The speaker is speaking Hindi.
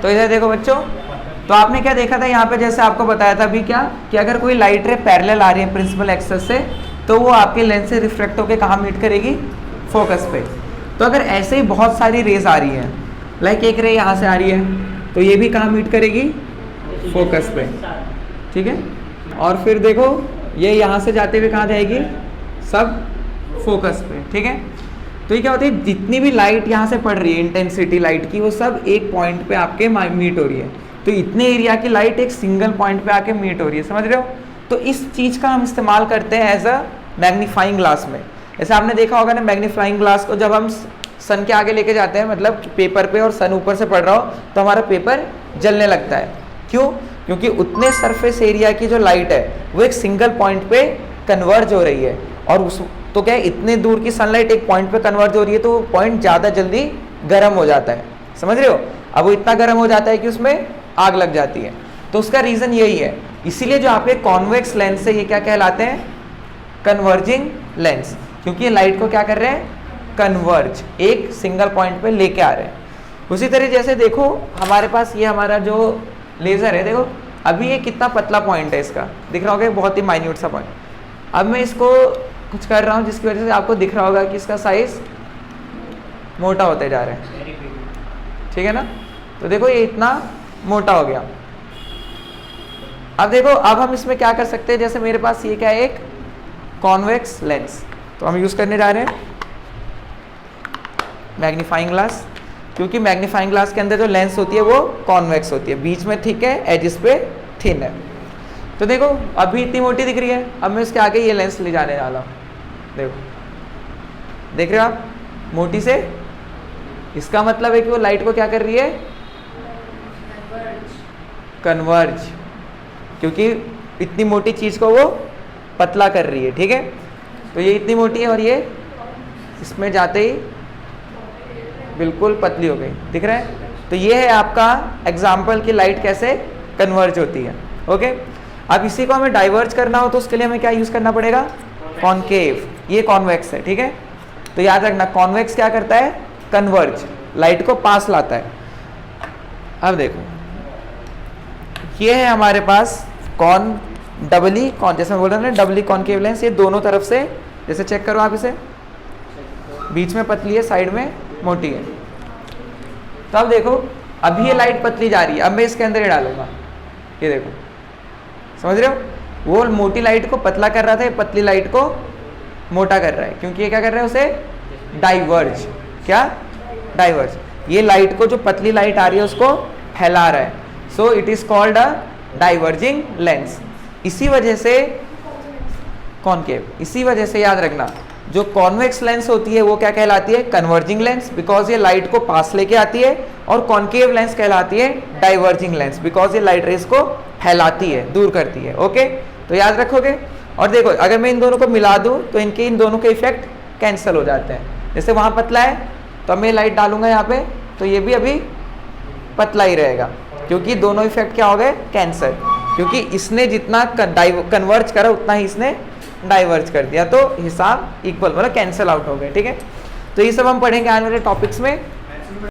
तो इधर देखो बच्चों, तो आपने क्या देखा था यहाँ पे, जैसे आपको बताया था अभी क्या, कि अगर कोई लाइट रे पैरेलल आ रही है प्रिंसिपल एक्सिस से, तो वो आपके लेंस से रिफ्लेक्ट होकर कहाँ मीट करेगी, फोकस पे। तो अगर ऐसे ही बहुत सारी रेज आ रही है, लाइक एक रे यहाँ से आ रही है, तो ये भी कहाँ मीट करेगी, फोकस पे, ठीक है। और फिर देखो ये यहाँ से जाते हुए कहाँ जाएगी, सब फोकस पे, ठीक है। तो ये क्या होती है, जितनी भी लाइट यहाँ से पड़ रही है इंटेंसिटी लाइट की, वो सब एक पॉइंट पे आपके मीट हो रही है। तो इतने एरिया की लाइट एक सिंगल पॉइंट पे आके मीट हो रही है, समझ रहे हो। तो इस चीज़ का हम इस्तेमाल करते हैं एज अ मैग्नीफाइंग ग्लास में। जैसे आपने देखा होगा ना, मैग्नीफाइंग ग्लास को जब हम सन के आगे लेके जाते हैं, मतलब पेपर पे, और सन ऊपर से पड़ रहा हो, तो हमारा पेपर जलने लगता है। क्यों? क्योंकि उतने सरफेस एरिया की जो लाइट है वो एक सिंगल पॉइंट पे कन्वर्ज हो रही है, और उस तो क्या है, इतने दूर की सनलाइट एक पॉइंट पे कन्वर्ज हो रही है, तो वो पॉइंट ज़्यादा जल्दी गर्म हो जाता है, समझ रहे हो। अब वो इतना गर्म हो जाता है कि उसमें आग लग जाती है। तो उसका रीज़न यही है, इसीलिए जो आपके कॉन्वेक्स लेंस है ये क्या कहलाते हैं, कन्वर्जिंग लेंस, क्योंकि ये लाइट को क्या कर रहे हैं, कन्वर्ज, एक सिंगल पॉइंट पे लेके आ रहे हैं। उसी तरह जैसे देखो हमारे पास ये हमारा जो लेज़र है, देखो अभी ये कितना पतला पॉइंट है, इसका दिख रहा होगा, बहुत ही माइन्यूट सा पॉइंट। अब मैं इसको कुछ कर रहा हूँ जिसकी वजह से आपको दिख रहा होगा कि इसका साइज मोटा होते जा रहा है, ठीक है ना। तो देखो ये इतना मोटा हो गया। अब देखो, अब हम इसमें क्या कर सकते हैं, जैसे मेरे पास ये क्या है, एक कॉन्वेक्स लेंस, तो हम यूज़ करने जा रहे हैं मैग्नीफाइंग ग्लास, क्योंकि मैग्नीफाइंग ग्लास के अंदर जो लेंस होती है वो कॉन्वेक्स होती है, बीच में थिक है, एजिस पे थिन है। तो देखो अभी इतनी मोटी दिख रही है, अब मैं इसके आगे ये लेंस ले जाने वाला हूँ, देखो देख रहे हो आप, मोटी से, इसका मतलब है कि वो लाइट को क्या कर रही है, कन्वर्ज, क्योंकि इतनी मोटी चीज़ को वो पतला कर रही है, ठीक है। तो ये इतनी मोटी है और ये इसमें जाते ही बिल्कुल पतली हो गई, दिख रहा है। तो ये है आपका एग्जाम्पल कि लाइट कैसे कन्वर्ज होती है, ओके। अब इसी को हमें डाइवर्ज करना हो तो उसके लिए हमें क्या यूज़ करना पड़ेगा, कॉनकेव। ये कॉन्वेक्स है, ठीक है। तो याद रखना, कॉन्वेक्स क्या करता है, कन्वर्ज, लाइट को पास लाता है। अब देखो ये है हमारे पास डबली कॉन, जैसे मैं बोल रहा था ना, डबली कॉनकेव लेंस, ये दोनों तरफ से, जैसे चेक करो आप इसे, बीच में पतली है, साइड में मोटी है। तो अब देखो अभी ये लाइट पतली जा रही है, अब मैं इसके अंदर ये डालूंगा, ये देखो, समझ रहे हो, वो मोटी लाइट को पतला कर रहा था, ये पतली लाइट को मोटा कर रहा है, क्योंकि ये क्या कर रहा है, उसे डाइवर्ज, क्या डाइवर्ज, ये लाइट को, जो पतली लाइट आ रही है उसको फैला रहा है। So it is called a diverging lens. इसी वजह से कॉनकेव, इसी वजह से याद रखना, जो कॉन्वेक्स लेंस होती है वो क्या कहलाती है, कन्वर्जिंग लेंस, बिकॉज ये लाइट को पास लेके आती है, और कॉनकेव लेंस कहलाती है डाइवर्जिंग लेंस, बिकॉज ये लाइट रेस को फैलाती है, दूर करती है, ओके। तो याद रखोगे। और देखो अगर मैं इन दोनों को मिला दूं तो इनके, इन दोनों के इफेक्ट कैंसिल हो जाते हैं। जैसे वहाँ पतला है तो अब मैं लाइट डालूंगा यहाँ पे, तो ये भी अभी पतला ही रहेगा, क्योंकि दोनों इफेक्ट क्या हो गए, कैंसिल, क्योंकि इसने जितना कन्वर्ज करा उतना ही इसने डाइवर्ज कर दिया, तो हिसाब इक्वल, मतलब कैंसिल आउट हो गए, ठीक है। तो ये सब हम पढ़ेंगे आने वाले टॉपिक्स में।